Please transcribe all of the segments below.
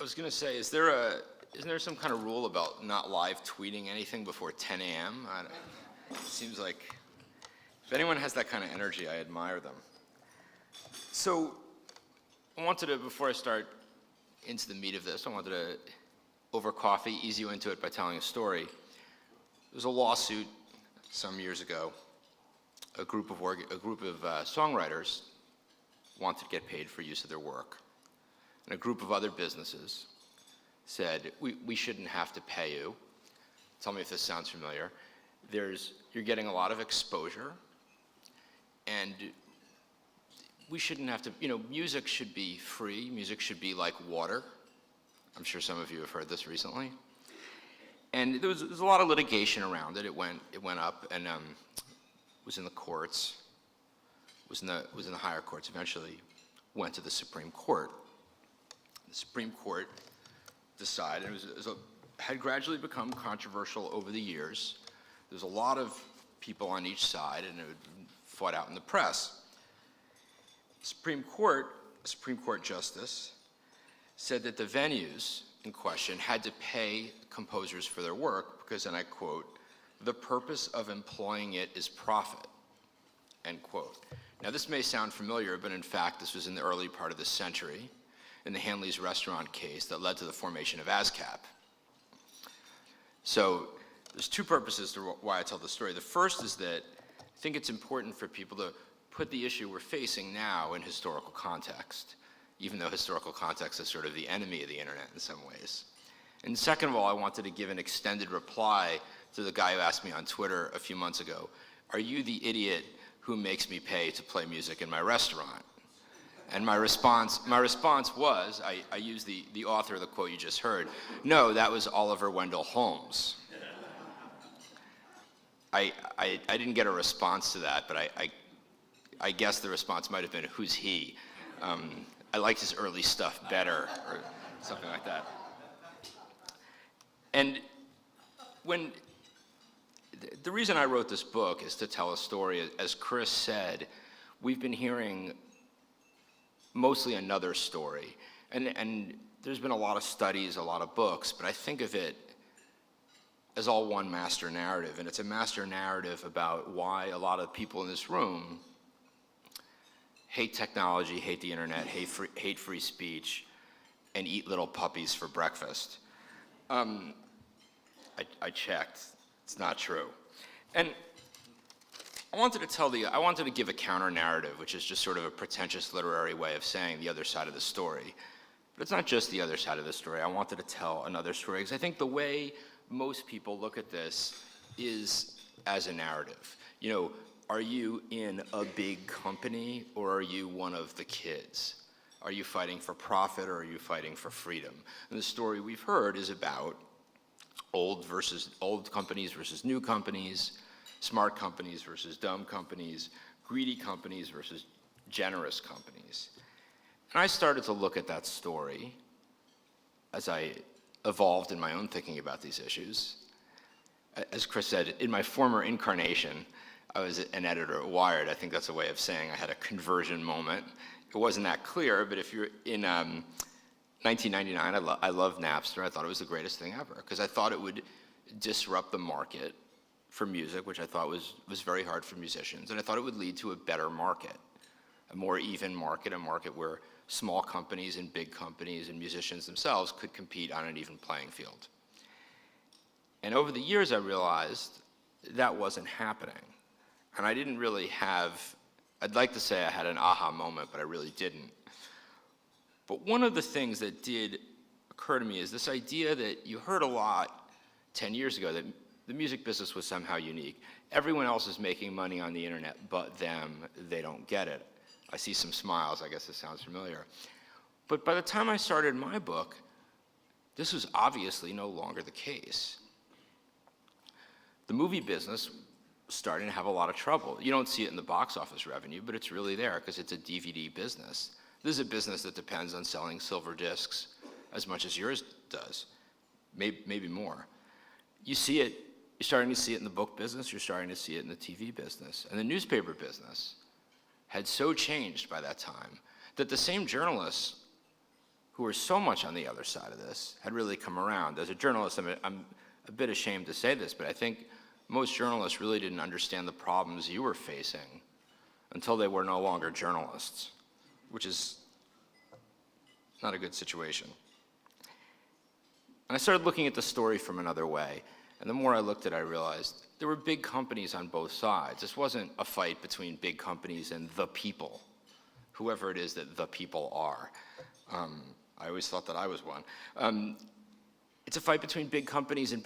was going to say, isn't there some kind of rule about not live tweeting anything before 10 a.m.? It seems like if anyone has that kind of energy, I admire them. So I wanted to, before I start into the meat of this, I wanted to, over coffee, ease you into it by telling a story. There was a lawsuit some years ago. A group of songwriters wanted to get paid for use of their work. And a group of other businesses said, we shouldn't have to pay you. Tell me if this sounds familiar. You're getting a lot of exposure, and we shouldn't have to, music should be free. Music should be like water. I'm sure some of you have heard this recently. And there was a lot of litigation around it. It went up and was in the courts, was in the higher courts, eventually went to the Supreme Court. The Supreme Court decided, had gradually become controversial over the years. There's a lot of people on each side, and it fought out in the press. The Supreme Court justice said that the venues in question had to pay composers for their work because, and I quote, "the purpose of employing it is profit," end quote. Now this may sound familiar, but in fact this was in the early part of the century in the Hanley's Restaurant case that led to the formation of ASCAP. So there's two purposes to why I tell the story. The first is that I think it's important for people to put the issue we're facing now in historical context, even though historical context is sort of the enemy of the internet in some ways. And second of all, I wanted to give an extended reply to the guy who asked me on Twitter a few months ago, "Are you the idiot who makes me pay to play music in my restaurant?" And my response was, I used the author of the quote you just heard, "No, that was Oliver Wendell Holmes." I didn't get a response to that, but I guess the response might have been, "Who's he?" I liked his early stuff better, or something like that. And the reason I wrote this book is to tell a story. As Chris said, we've been hearing mostly another story. And there's been a lot of studies, a lot of books, but I think of it as all one master narrative. And it's a master narrative about why a lot of people in this room hate technology, hate the internet, hate free speech, and eat little puppies for breakfast. I checked. It's not true. And I wanted to give a counter narrative, which is just sort of a pretentious literary way of saying the other side of the story. But it's not just the other side of the story. I wanted to tell another story, because I think the way most people look at this is as a narrative. Are you in a big company, or are you one of the kids? Are you fighting for profit, or are you fighting for freedom? And the story we've heard is about old companies versus new companies, smart companies versus dumb companies, greedy companies versus generous companies. And I started to look at that story as I evolved in my own thinking about these issues. As Chris said, in my former incarnation, I was an editor at Wired. I think that's a way of saying I had a conversion moment. It wasn't that clear, but if you're in 1999, I loved Napster. I thought it was the greatest thing ever, because I thought it would disrupt the market for music, which I thought was very hard for musicians, and I thought it would lead to a better market, a more even market, a market where small companies and big companies and musicians themselves could compete on an even playing field. And over the years, I realized that wasn't happening. And I didn't really I'd like to say I had an aha moment, but I really didn't. But one of the things that did occur to me is this idea that you heard a lot 10 years ago, that the music business was somehow unique. Everyone else is making money on the internet but them. They don't get it. I see some smiles. I guess this sounds familiar. But by the time I started my book, this was obviously no longer the case. The movie business was starting to have a lot of trouble. You don't see it in the box office revenue, but it's really there because it's a DVD business. This is a business that depends on selling silver discs as much as yours does, maybe more. You see it, you're starting to see it in the book business, you're starting to see it in the TV business. And the newspaper business had so changed by that time that the same journalists who were so much on the other side of this had really come around. As a journalist, I'm a bit ashamed to say this, but I think most journalists really didn't understand the problems you were facing until they were no longer journalists, which is not a good situation. And I started looking at the story from another way, and the more I looked at it, I realized there were big companies on both sides. This wasn't a fight between big companies and the people, whoever it is that the people are. I always thought that I was one. It's a fight between big companies and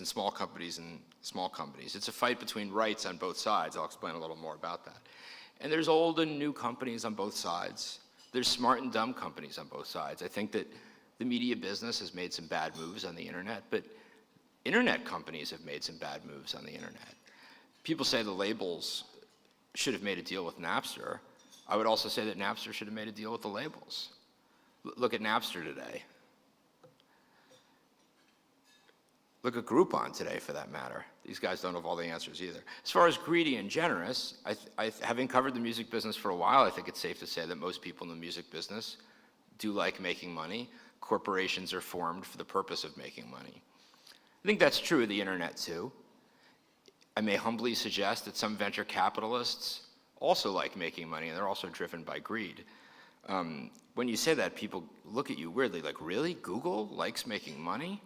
small companies and small companies. It's a fight between rights on both sides. I'll explain a little more about that. And there's old and new companies on both sides. There's smart and dumb companies on both sides. I think that the media business has made some bad moves on the internet, but internet companies have made some bad moves on the internet. People say the labels should have made a deal with Napster. I would also say that Napster should have made a deal with the labels. Look at Napster today. Look at Groupon today, for that matter. These guys don't have all the answers either. As far as greedy and generous, having covered the music business for a while, I think it's safe to say that most people in the music business do like making money. Corporations are formed for the purpose of making money. I think that's true of the internet too. I may humbly suggest that some venture capitalists also like making money, and they're also driven by greed. When you say that, people look at you weirdly, like, really? Google likes making money?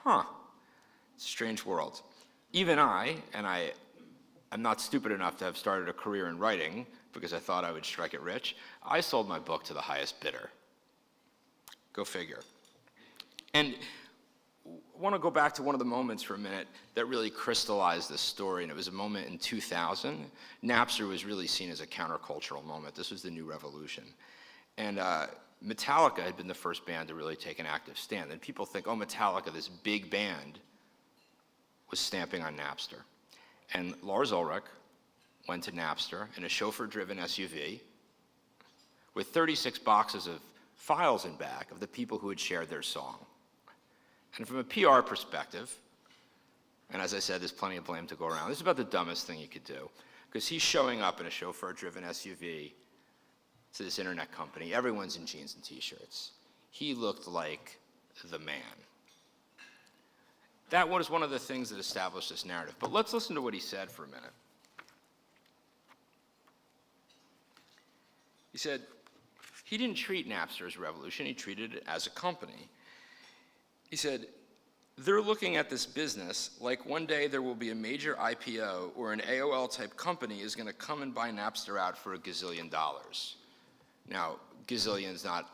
Huh. It's a strange world. Even I'm not stupid enough to have started a career in writing because I thought I would strike it rich. I sold my book to the highest bidder. Go figure. And I want to go back to one of the moments for a minute that really crystallized this story, and it was a moment in 2000. Napster was really seen as a countercultural moment. This was the new revolution. And Metallica had been the first band to really take an active stand. And people think, oh, Metallica, this big band, was stamping on Napster. And Lars Ulrich went to Napster in a chauffeur-driven SUV with 36 boxes of files in back of the people who had shared their song. And from a PR perspective, and as I said, there's plenty of blame to go around, this is about the dumbest thing you could do. Because he's showing up in a chauffeur-driven SUV to this internet company. Everyone's in jeans and t-shirts. He looked like the man. That was one of the things that established this narrative. But let's listen to what he said for a minute. He said, he didn't treat Napster as a revolution, he treated it as a company. He said, they're looking at this business like one day there will be a major IPO or an AOL-type company is going to come and buy Napster out for $1 gazillion. Now, gazillion's not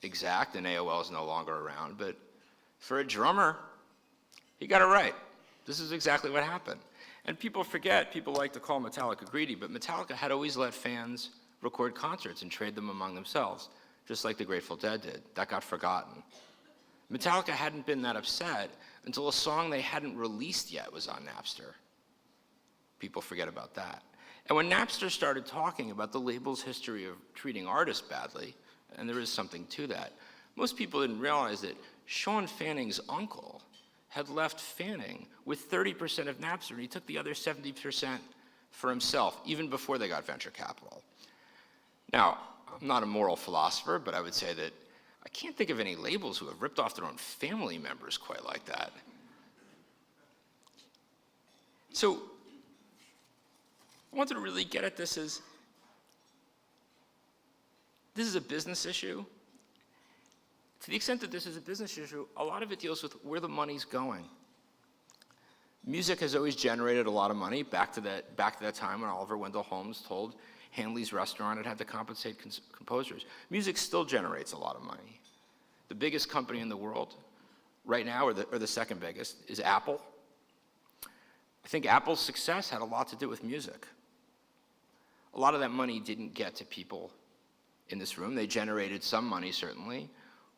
exact, and AOL is no longer around, but for a drummer, he got it right. This is exactly what happened. And people forget, people like to call Metallica greedy, but Metallica had always let fans record concerts and trade them among themselves, just like the Grateful Dead did. That got forgotten. Metallica hadn't been that upset until a song they hadn't released yet was on Napster. People forget about that. And when Napster started talking about the label's history of treating artists badly, and there is something to that, most people didn't realize that Sean Fanning's uncle had left Fanning with 30% of Napster, and he took the other 70% for himself, even before they got venture capital. Now, I'm not a moral philosopher, but I would say that I can't think of any labels who have ripped off their own family members quite like that. So, I wanted to really get at this as, this is a business issue. To the extent that this is a business issue, a lot of it deals with where the money's going. Music has always generated a lot of money, back to that time when Oliver Wendell Holmes told Hanley's Restaurant it had to compensate composers. Music still generates a lot of money. The biggest company in the world right now, or the second biggest, is Apple. I think Apple's success had a lot to do with music. A lot of that money didn't get to people in this room. They generated some money, certainly,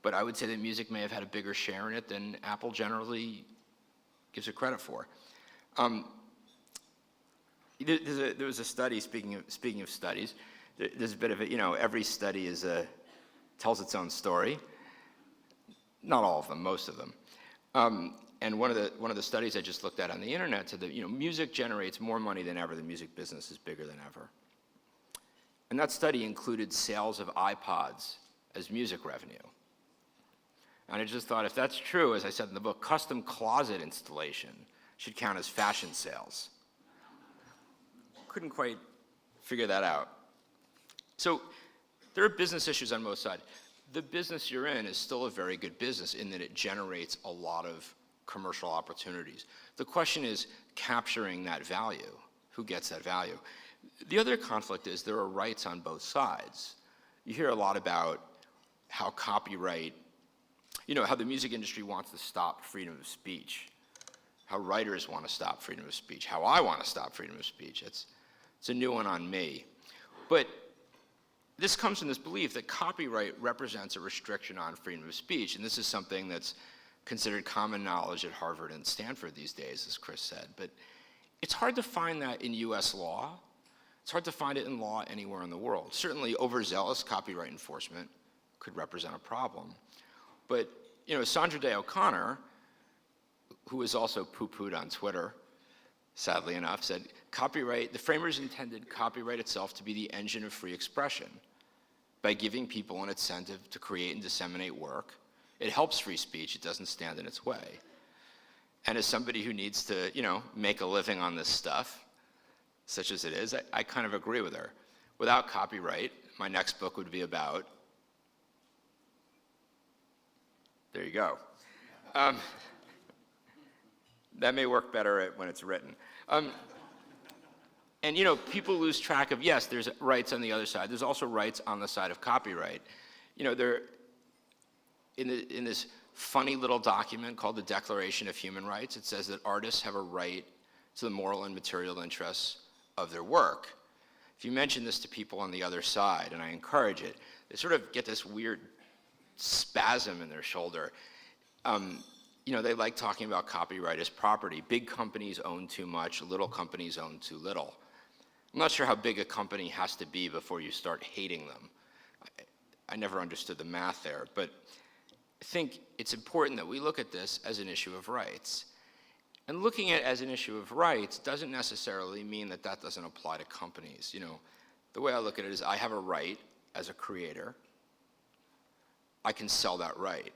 but I would say that music may have had a bigger share in it than Apple generally gives it credit for. There was a study, speaking of studies, there's a bit of it, every study tells its own story. Not all of them, most of them. And one of the studies I just looked at on the internet said that music generates more money than ever. The music business is bigger than ever. And that study included sales of iPods as music revenue. And I just thought, if that's true, as I said in the book, custom closet installation should count as fashion sales. Couldn't quite figure that out. So there are business issues on both sides. The business you're in is still a very good business in that it generates a lot of commercial opportunities. The question is capturing that value. Who gets that value? The other conflict is there are rights on both sides. You hear a lot about how copyright, how the music industry wants to stop freedom of speech, how writers want to stop freedom of speech, how I want to stop freedom of speech. It's a new one on me. But this comes from this belief that copyright represents a restriction on freedom of speech, and this is something that's considered common knowledge at Harvard and Stanford these days, as Chris said. But it's hard to find that in US law. It's hard to find it in law anywhere in the world. Certainly overzealous copyright enforcement could represent a problem. But, Sandra Day O'Connor, who was also poo-pooed on Twitter, sadly enough, said, the framers intended copyright itself to be the engine of free expression. By giving people an incentive to create and disseminate work, it helps free speech, it doesn't stand in its way. And as somebody who needs to, make a living on this stuff, such as it is, I kind of agree with her. Without copyright, my next book would be about, there you go. That may work better when it's written. And people lose track of, yes, there's rights on the other side. There's also rights on the side of copyright. There, in this funny little document called the Declaration of Human Rights, it says that artists have a right to the moral and material interests of their work. If you mention this to people on the other side, and I encourage it, they sort of get this weird spasm in their shoulder. They like talking about copyright as property. Big companies own too much, little companies own too little. I'm not sure how big a company has to be before you start hating them. I never understood the math there, but I think it's important that we look at this as an issue of rights. And looking at it as an issue of rights doesn't necessarily mean that that doesn't apply to companies. The way I look at it is I have a right as a creator. I can sell that right.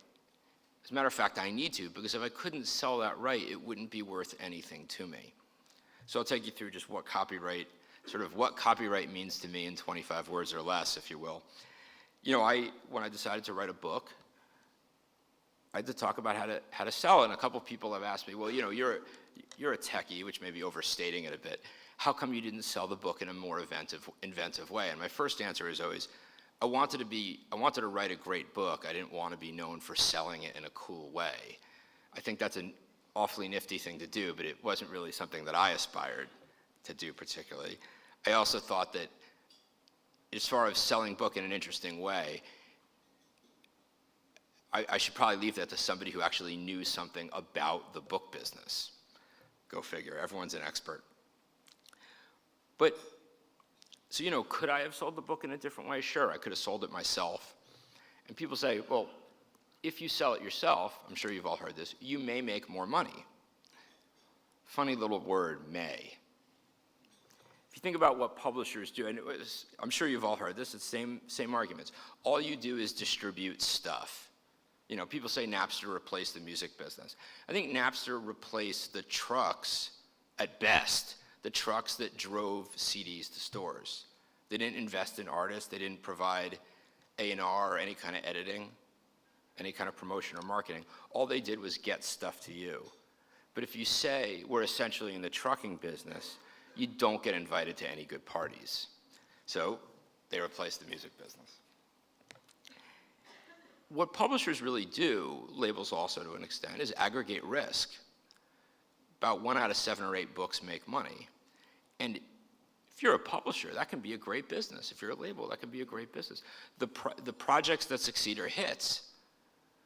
As a matter of fact, I need to, because if I couldn't sell that right, it wouldn't be worth anything to me. So I'll take you through just what copyright means to me in 25 words or less, if you will. When I decided to write a book, I had to talk about how to sell it. And a couple of people have asked me, well, you're a techie, which may be overstating it a bit. How come you didn't sell the book in a more inventive way? And my first answer is always, I wanted to write a great book. I didn't want to be known for selling it in a cool way. I think that's an awfully nifty thing to do, but it wasn't really something that I aspired to do particularly. I also thought that as far as selling book in an interesting way, I should probably leave that to somebody who actually knew something about the book business. Go figure, everyone's an expert. But, so, could I have sold the book in a different way? Sure, I could have sold it myself. And people say, well, if you sell it yourself, I'm sure you've all heard this, you may make more money. Funny little word, may. If you think about what publishers do, and I'm sure you've all heard this, it's same arguments. All you do is distribute stuff. People say Napster replaced the music business. I think Napster replaced the trucks, at best, the trucks that drove CDs to stores. They didn't invest in artists. They didn't provide A&R or any kind of editing, any kind of promotion or marketing. All they did was get stuff to you. But if you say we're essentially in the trucking business, you don't get invited to any good parties. So they replaced the music business. What publishers really do, labels also to an extent, is aggregate risk. About 1 out of 7 or 8 books make money. And if you're a publisher, that can be a great business. If you're a label, that can be a great business. The projects that succeed are hits.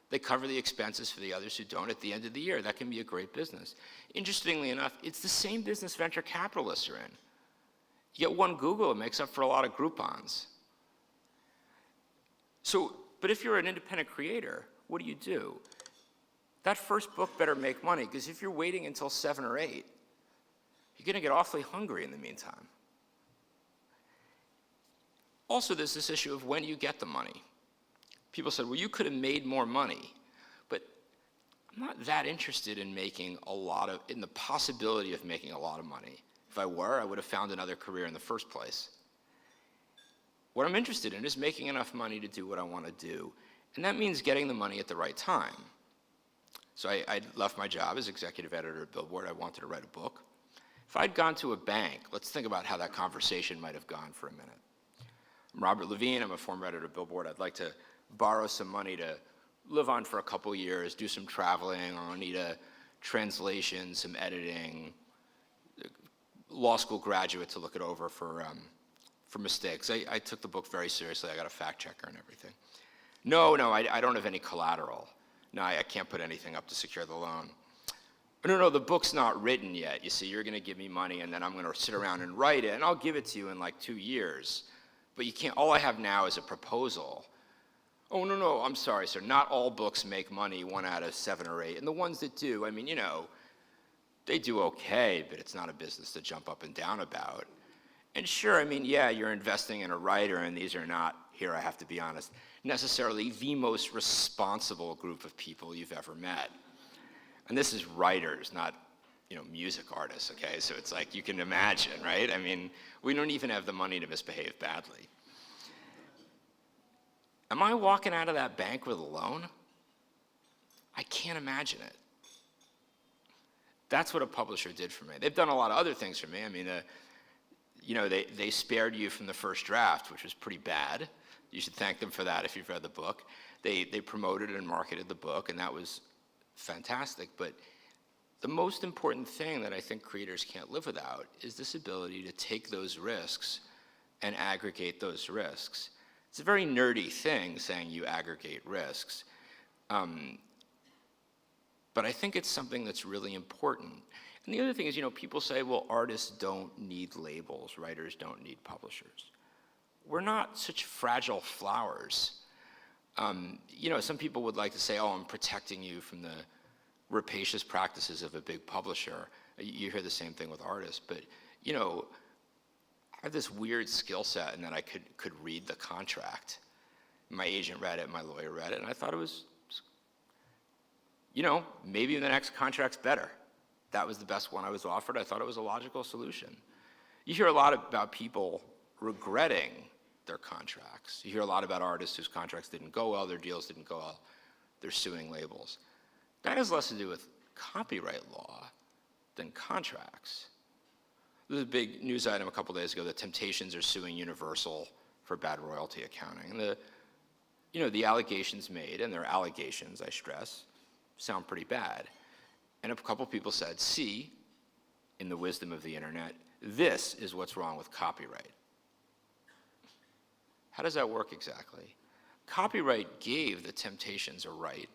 They cover the expenses for the others who don't at the end of the year. That can be a great business. Interestingly enough, it's the same business venture capitalists are in. You get one Google, it makes up for a lot of Groupons. But if you're an independent creator, what do? That first book better make money, because if you're waiting until 7 or 8, you're going to get awfully hungry in the meantime. Also, there's this issue of when you get the money. people said, well, you could have made more money. But I'm not that interested in in the possibility of making a lot of money. If I were, I would have found another career in the first place. What I'm interested in is making enough money to do what I want to do. And that means getting the money at the right time. So I left my job as executive editor at Billboard. I wanted to write a book. If I'd gone to a bank, let's think about how that conversation might have gone for a minute. I'm Robert Levine. I'm a former editor of Billboard. I'd like to borrow some money to live on for a couple years, do some traveling. I'll need a translation, some editing, law school graduate to look it over for mistakes. I took the book very seriously. I got a fact checker and everything. No, I don't have any collateral. No, I can't put anything up to secure the loan. No, the book's not written yet. You see, you're going to give me money, and then I'm going to sit around and write it, and I'll give it to you in like 2 years. But you can't. All I have now is a proposal. Oh, no, I'm sorry, sir. Not all books make money, 1 out of 7 or 8. And the ones that do, I mean, they do okay, but it's not a business to jump up and down about. And sure, I mean, yeah, you're investing in a writer, and these are not, here I have to be honest, necessarily the most responsible group of people you've ever met. And this is writers, not, music artists, okay? So it's like, you can imagine, right? I mean, we don't even have the money to misbehave badly. Am I walking out of that bank with a loan? I can't imagine it. That's what a publisher did for me. They've done a lot of other things for me. I mean, they spared you from the first draft, which was pretty bad. You should thank them for that if you've read the book. They promoted and marketed the book, and that was fantastic. But the most important thing that I think creators can't live without is this ability to take those risks and aggregate those risks. It's a very nerdy thing saying you aggregate risks. But I think it's something that's really important. And the other thing is, people say, well, artists don't need labels, writers don't need publishers. We're not such fragile flowers. Some people would like to say, oh, I'm protecting you from the rapacious practices of a big publisher. You hear the same thing with artists, but, I have this weird skill set in that I could read the contract. My agent read it, my lawyer read it, and I thought it was, maybe the next contract's better. That was the best one I was offered. I thought it was a logical solution. You hear a lot about people regretting their contracts. You hear a lot about artists whose contracts didn't go well, their deals didn't go well, they're suing labels. That has less to do with copyright law than contracts. There was a big news item a couple days ago that Temptations are suing Universal for bad royalty accounting. And the allegations made, and they're allegations, I stress, sound pretty bad. And a couple people said, see, in the wisdom of the internet, this is what's wrong with copyright. How does that work exactly? Copyright gave the Temptations a right.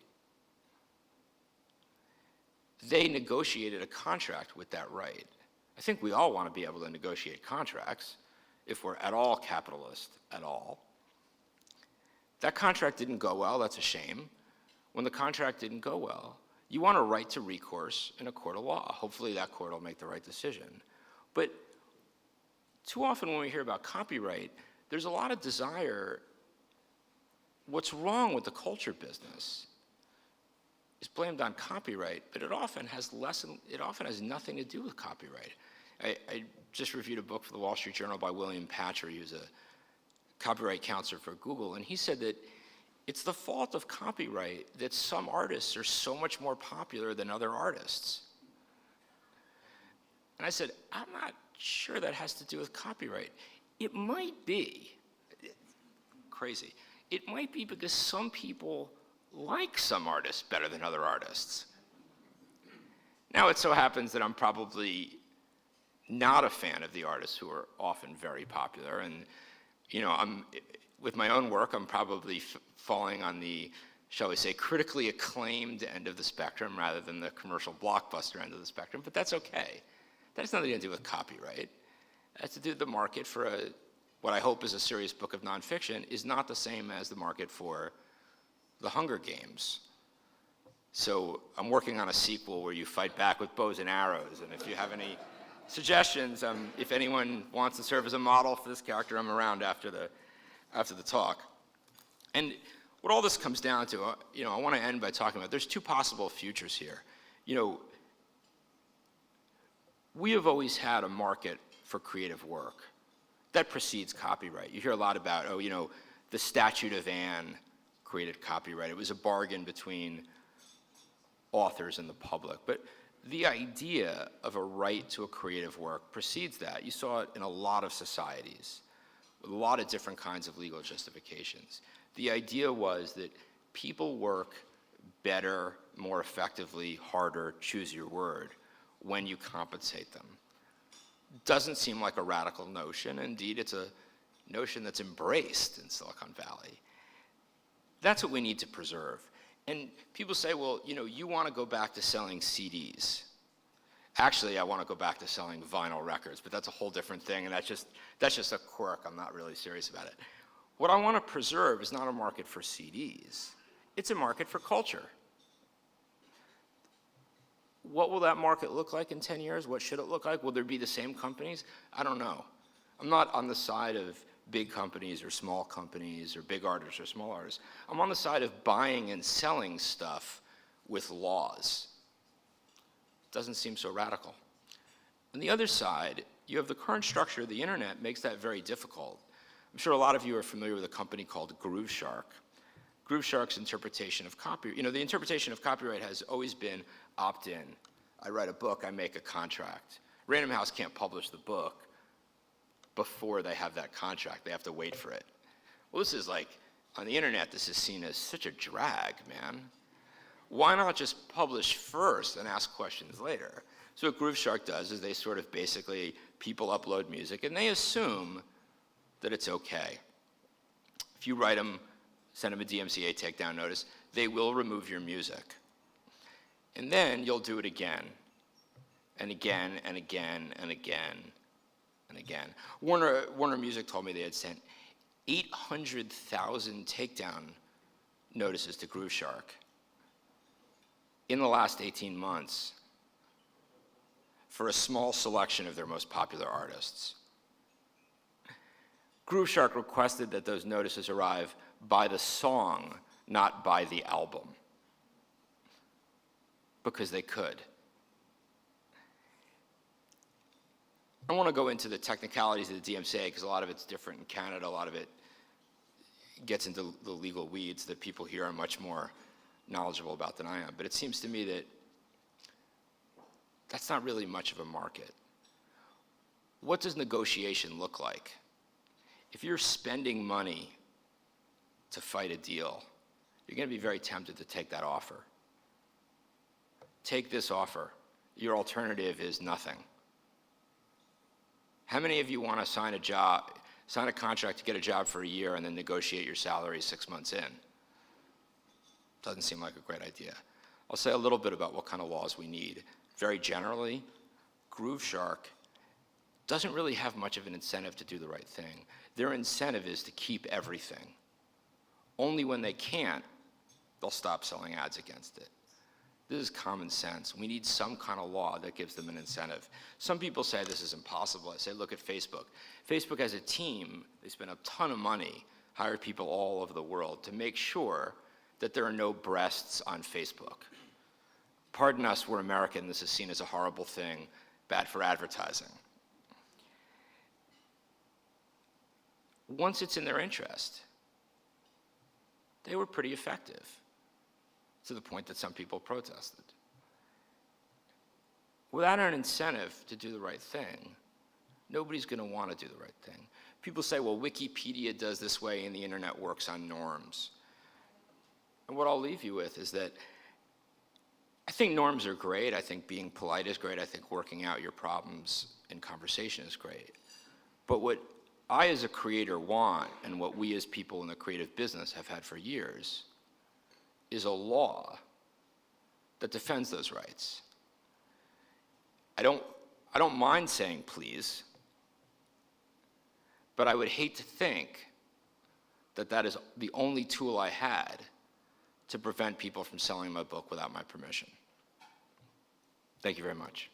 They negotiated a contract with that right. I think we all want to be able to negotiate contracts if we're at all capitalist at all. That contract didn't go well, that's a shame. When the contract didn't go well, you want a right to recourse in a court of law. Hopefully that court will make the right decision. But too often when we hear about copyright, there's a lot of desire. What's wrong with the culture business is blamed on copyright, but it often has nothing to do with copyright. I just reviewed a book for the Wall Street Journal by William Patry, who's a copyright counselor for Google, and he said that it's the fault of copyright that some artists are so much more popular than other artists. And I said, I'm not sure that has to do with copyright. It might be, crazy, it might be because some people like some artists better than other artists. Now it so happens that I'm probably not a fan of the artists who are often very popular, and with my own work, I'm probably falling on the, shall we say, critically acclaimed end of the spectrum rather than the commercial blockbuster end of the spectrum, but that's okay. That has nothing to do with copyright. It has to do with the market for what I hope is a serious book of nonfiction is not the same as the market for the Hunger Games. So I'm working on a sequel where you fight back with bows and arrows, and if you have any suggestions, if anyone wants to serve as a model for this character, I'm around after the talk. And what all this comes down to, I want to end by talking about, there's two possible futures here. We have always had a market for creative work. That precedes copyright. You hear a lot about, the Statute of Anne created copyright. It was a bargain between authors and the public. But the idea of a right to a creative work precedes that. You saw it in a lot of societies with a lot of different kinds of legal justifications. The idea was that people work better, more effectively, harder, choose your word, when you compensate them. Doesn't seem like a radical notion. Indeed, it's a notion that's embraced in Silicon Valley. That's what we need to preserve. And people say, well, you want to go back to selling CDs. Actually, I want to go back to selling vinyl records, but that's a whole different thing, and that's just a quirk. I'm not really serious about it. What I want to preserve is not a market for CDs. It's a market for culture. What will that market look like in 10 years? What should it look like? Will there be the same companies? I don't know. I'm not on the side of big companies or small companies or big artists or small artists. I'm on the side of buying and selling stuff with laws. Doesn't seem so radical. On the other side, you have the current structure of the internet makes that very difficult. I'm sure a lot of you are familiar with a company called Grooveshark. Grooveshark's interpretation of copyright, the interpretation of copyright has always been opt-in. I write a book, I make a contract. Random House can't publish the book before they have that contract. They have to wait for it. Well, this is like, on the internet, this is seen as such a drag, man. Why not just publish first and ask questions later? So what Grooveshark does is they sort of basically, people upload music and they assume that it's okay. If you write them, send them a DMCA takedown notice, they will remove your music. And then you'll do it again, and again, and again, and again, and again. Warner Music told me they had sent 800,000 takedown notices to Grooveshark in the last 18 months for a small selection of their most popular artists. Grooveshark requested that those notices arrive by the song, not by the album, because they could. I don't want to go into the technicalities of the DMCA because a lot of it's different in Canada. A lot of it gets into the legal weeds that people here are much more knowledgeable about than I am. But it seems to me that that's not really much of a market. What does negotiation look like? If you're spending money to fight a deal, you're going to be very tempted to take that offer. Take this offer. Your alternative is nothing. How many of you want to sign a contract to get a job for a year and then negotiate your salary 6 months in? Doesn't seem like a great idea. I'll say a little bit about what kind of laws we need. Very generally, Grooveshark doesn't really have much of an incentive to do the right thing. Their incentive is to keep everything. Only when they can't, they'll stop selling ads against it. This is common sense. We need some kind of law that gives them an incentive. Some people say this is impossible. I say, look at Facebook. Facebook has a team. They spend a ton of money, hired people all over the world to make sure that there are no breasts on Facebook. Pardon us, we're American. This is seen as a horrible thing, bad for advertising. Once it's in their interest, they were pretty effective, to the point that some people protested. Without an incentive to do the right thing, nobody's going to want to do the right thing. People say, well, Wikipedia does this way and the internet works on norms. And what I'll leave you with is that I think norms are great. I think being polite is great. I think working out your problems in conversation is great. But what I as a creator want, and what we as people in the creative business have had for years, is a law that defends those rights. I don't mind saying please, but I would hate to think that that is the only tool I had to prevent people from selling my book without my permission. Thank you very much.